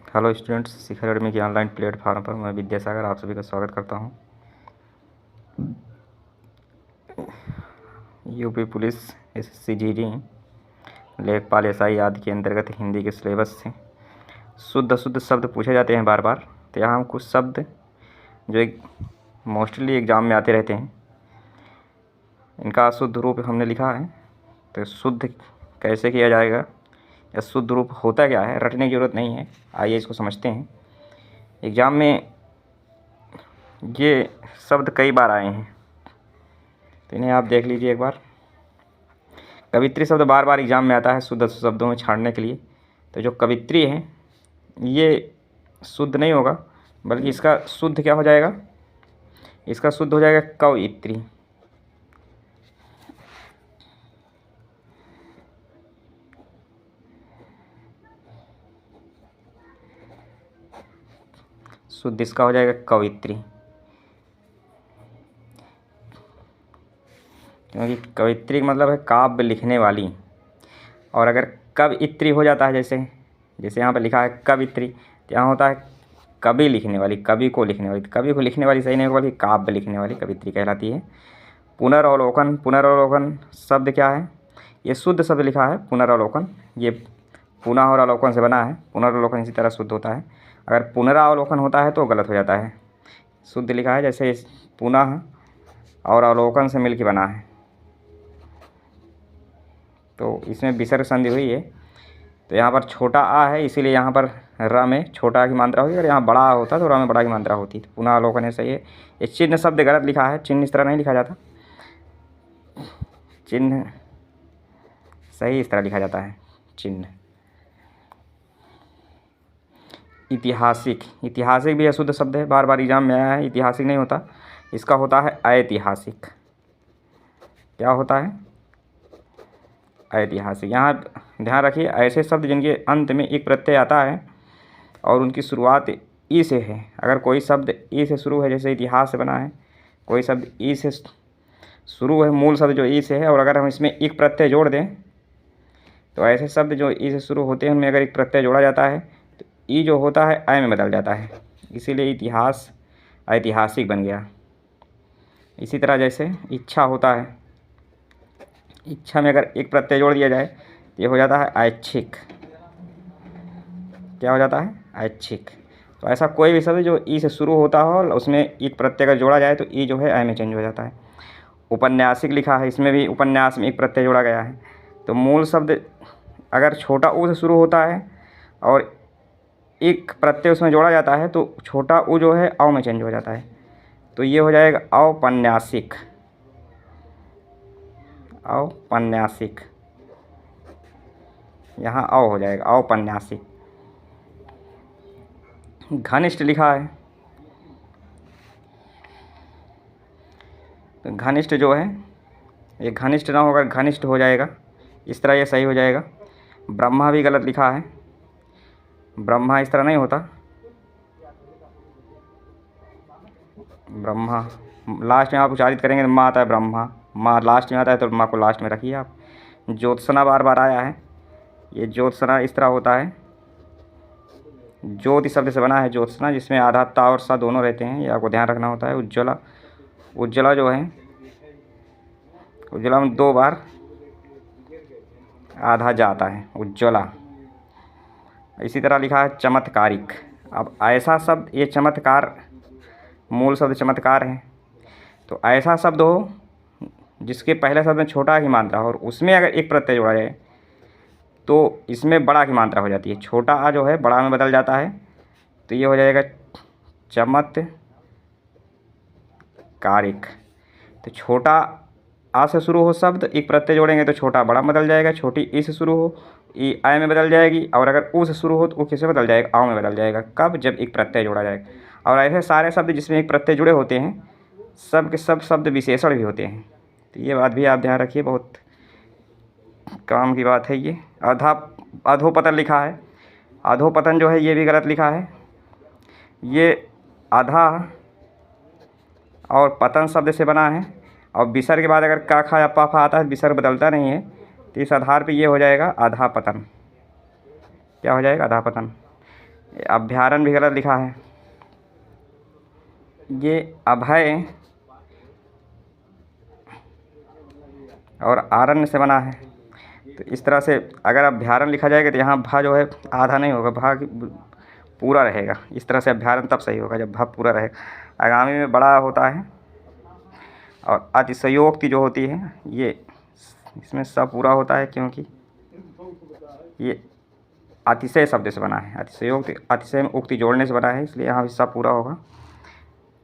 Hello students, शिखा academy के online platform पर मैं विद्यासागर आप सभी का स्वागत करता हूं। यूपी पुलिस एसएससी जीडी लेखपाल एसआई आदि के अंतर्गत हिंदी के सिलेबस से शुद्ध शब्द पूछे जाते हैं बार बार। तो यहाँ हम कुछ शब्द जो एक मोस्टली एग्ज़ाम में आते रहते हैं, इनका शुद्ध रूप हमने लिखा है। तो शुद्ध कैसे किया जाएगा या शुद्ध रूप होता क्या है, रटने की ज़रूरत नहीं है। आइए इसको समझते हैं। एग्ज़ाम में ये शब्द कई बार आए हैं, तो इन्हें आप देख लीजिए एक बार। कवित्री शब्द बार बार एग्ज़ाम में आता है शुद्ध शब्दों में छाड़ने के लिए। तो जो कवित्री है ये शुद्ध नहीं होगा, बल्कि इसका शुद्ध क्या हो जाएगा, इसका शुद्ध हो जाएगा कवयित्री। शुद्ध इसका हो जाएगा कवयित्री, क्योंकि कवित्री का मतलब है काव्य लिखने वाली। और अगर कवयित्री हो जाता है, जैसे यहाँ पर लिखा है कवित्री, तो यहाँ होता है कवि लिखने वाली, कवि को लिखने वाली। कवि को लिखने वाली सही नहीं होगा, बल्कि काव्य लिखने वाली कवित्री कहलाती है। पुनरावलोकन शब्द क्या है, ये शुद्ध शब्द लिखा है पुनरावलोकन। ये पुनः और अवलोकन से बना है। पुनरावलोकन इसी तरह शुद्ध होता है। अगर पुनरावलोकन होता है तो गलत हो जाता है। शुद्ध लिखा है जैसे पुनः और अवलोकन से मिलकर बना है, तो इसमें विसर्ग संधि हुई है। तो यहाँ पर छोटा आ है, इसीलिए यहाँ पर र में छोटा की मात्रा होगी। अगर यहाँ बड़ा आ होता तो र में बड़ा की मात्रा होती। तो पुनः अवलोकन है, सही है। ये चिन्ह शब्द गलत लिखा है, चिन्ह इस तरह नहीं लिखा जाता। चिन्ह सही इस तरह लिखा जाता है, चिन्ह। ऐतिहासिक भी अशुद्ध शब्द है, बार बार एग्जाम में आया है। ऐतिहासिक नहीं होता, इसका होता है ऐतिहासिक। क्या होता है, ऐतिहासिक। यहाँ ध्यान रखिए, ऐसे शब्द जिनके अंत में एक प्रत्यय आता है और उनकी शुरुआत ई से है। अगर कोई शब्द ई से शुरू है, जैसे इतिहास से बना है, कोई शब्द ई से शुरू है, मूल शब्द जो ई से है, और अगर हम इसमें एक प्रत्यय जोड़ दें, तो ऐसे शब्द जो ई से शुरू होते हैं उनमें अगर एक प्रत्यय जोड़ा जाता है तो ई जो होता है ऐ में बदल जाता है। इसीलिए इतिहास ऐतिहासिक बन गया। इसी तरह जैसे इच्छा होता है, इच्छा में अगर एक प्रत्यय जोड़ दिया जाए तो ये हो जाता है ऐच्छिक। क्या हो जाता है, ऐच्छिक। तो ऐसा कोई भी शब्द जो ई से शुरू होता हो और उसमें एक प्रत्यय अगर जोड़ा जाए तो ई जो है ऐ में चेंज हो जाता है। उपन्यासिक लिखा है, इसमें भी उपन्यास में एक प्रत्यय जोड़ा गया है। तो मूल शब्द अगर छोटा ऊ से शुरू होता है और एक प्रत्यय उसमें जोड़ा जाता है तो छोटा ऊ जो है औ में चेंज हो जाता है। तो ये हो जाएगा औपन्यासिक। औपन्यासिक, यहाँ औ हो जाएगा औपन्यासिक। घनिष्ठ लिखा है, तो घनिष्ठ जो है ये घनिष्ठ ना होगा, घनिष्ठ हो जाएगा। इस तरह ये सही हो जाएगा। ब्रह्मा भी गलत लिखा है, ब्रह्मा इस तरह नहीं होता। ब्रह्मा लास्ट में आप उच्चारित करेंगे तो माँ आता है, ब्रह्मा माँ लास्ट में आता है, तो माँ को लास्ट में रखिए आप। ज्योत्सना बार बार आया है, ये ज्योत्सना इस तरह होता है। ज्योति शब्द से बना है ज्योत्सना, जिसमें आधा ता और सा दोनों रहते हैं, ये आपको ध्यान रखना होता है। उज्ज्वला, उज्ज्वला जो है, उज्ज्वला में दो बार आधा जाता है, उज्ज्वला। इसी तरह लिखा है चमत्कारिक। अब ऐसा शब्द, ये चमत्कार मूल शब्द चमत्कार है, तो ऐसा शब्द हो जिसके पहले शब्द में छोटा की मात्रा हो और उसमें अगर एक प्रत्यय जोड़ा जाए तो इसमें बड़ा की मात्रा हो जाती है। छोटा आ जो है बड़ा में बदल जाता है, तो ये हो जाएगा चमत्कारिक। तो छोटा आ से शुरू हो शब्द, एक प्रत्यय जोड़ेंगे तो छोटा बड़ा में बदल जाएगा। छोटी ई से शुरू हो, ई आय में बदल जाएगी। और अगर ऊ से शुरू हो तो ऊ किससे बदल जाएगा, आव में बदल जाएगा। कब, जब एक प्रत्यय जोड़ा जाएगा। और ऐसे सारे शब्द जिसमें एक प्रत्यय जुड़े होते हैं, सब के सब शब्द विशेषण भी होते हैं। तो ये बात भी आप ध्यान रखिए, बहुत काम की बात है ये। अधोपतन लिखा है, अधोपतन जो है ये भी गलत लिखा है। ये अधा और पतन शब्द से बना है, और विसर्ग के बाद अगर का खा या पा फा आता है, विसर्ग बदलता नहीं है, तो इस आधार पे ये हो जाएगा आधा पतन। क्या हो जाएगा, आधा पतन। अभ्यारण्य भी गलत लिखा है। ये अभय और आरण्य से बना है। तो इस तरह से अगर अभ्यारण्य लिखा जाएगा तो यहाँ भा जो है आधा नहीं होगा, भा पूरा रहेगा। इस तरह से अभ्यारण्य तब सही होगा जब भा पूरा रहेगा। आगामी में बड़ा होता है। और अतिशयोक्ति जो होती है ये इसमें स पूरा होता है, क्योंकि ये अतिशय शब्द से बना है। अतिशयोक्ति अतिशय में उक्ति जोड़ने से बना है, इसलिए यहाँ भी स पूरा होगा।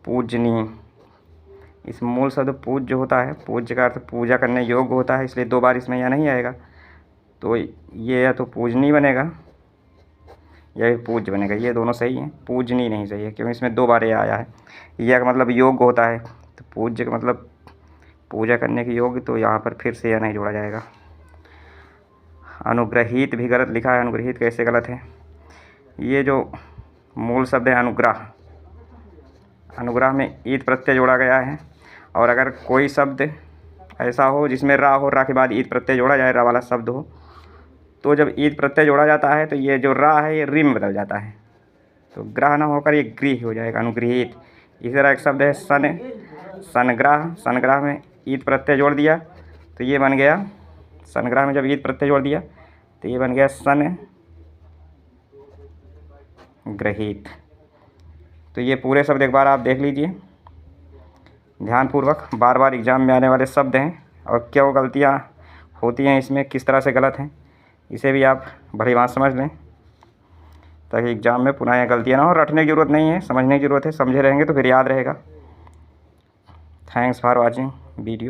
पूजनीय, इस मूल शब्द पूज जो होता है, पूज्य का अर्थ पूजा करने योग्य होता है, इसलिए 2 बार इसमें यह नहीं आएगा। तो ये या तो पूजनीय बनेगा या पूज्य बनेगा, ये दोनों सही हैं। पूजनीय नहीं सही है क्योंकि इसमें 2 बार ये आया है। यह का मतलब योग्य होता है, तो पूज्य का मतलब पूजा करने के योग्य, तो यहाँ पर फिर से यह नहीं जोड़ा जाएगा। अनुग्रहित भी गलत लिखा है। अनुग्रहित कैसे गलत है? ये जो मूल शब्द है अनुग्रह, अनुग्रह में ईद प्रत्यय जोड़ा गया है। और अगर कोई शब्द ऐसा हो जिसमें रा हो, रा के बाद ईद प्रत्यय जोड़ा जाए, रा वाला शब्द हो, तो जब ईद प्रत्यय जोड़ा जाता है तो ये जो रा है ये री में बदल जाता है, तो ग्रह ना होकर ये गृह हो जाएगा, अनुगृहित। इसी तरह एक शब्द है सन, सनग्रह। सनग्रह में ईद प्रत्यय जोड़ दिया तो ये बन गया, सनग्रह में जब ईद प्रत्यय जोड़ दिया तो ये बन गया सन ग्रहित। तो ये पूरे शब्द एक बार आप देख लीजिए ध्यानपूर्वक। बार बार एग्ज़ाम में आने वाले शब्द हैं और क्यों गलतियाँ होती हैं इसमें, किस तरह से गलत हैं, इसे भी आप भली बात समझ लें ताकि एग्ज़ाम में पुनः यह गलतियाँ ना हो। रटने की ज़रूरत नहीं है, समझने की ज़रूरत है। समझे रहेंगे तो फिर याद रहेगा। Thanks for watching video.